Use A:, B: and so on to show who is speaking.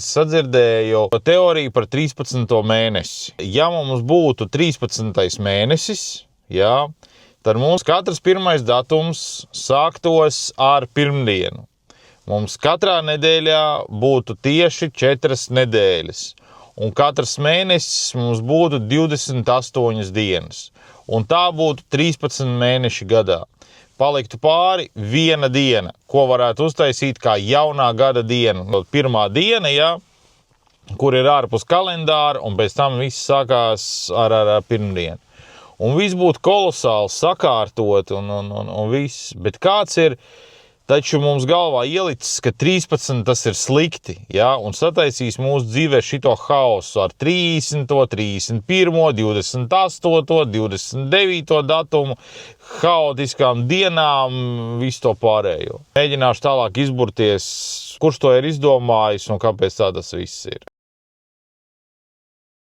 A: Es sadzirdēju teoriju par 13. mēnesi. Ja mums būtu 13. mēnesis, jā, tad mums katrs pirmais datums sāktos ar pirmdienu. Mums katrā nedēļā būtu tieši 4 nedēļas, un katrs mēnesis mums būtu 28 dienas, un tā būtu 13 mēneši gadā. Paliktu pāri viena diena, ko varētu uztaisīt kā jaunā gada dienu. Pirmā diena, jā, kur ir ārpus kalendāra, un pēc tam viss sākās ar pirmdienu. Un viss būtu kolosāli sakārtot un viss, bet kāds ir taču mums galvā ielicis, ka 13 tas ir slikti, ja? Un sataisīs mūsu dzīvē šito haosu ar 30, 31, 28, 29 datumu, haotiskām dienām, visu to pārējo. Mēģināšu tālāk izburties, kurš to ir izdomājis un kāpēc tā tas viss ir.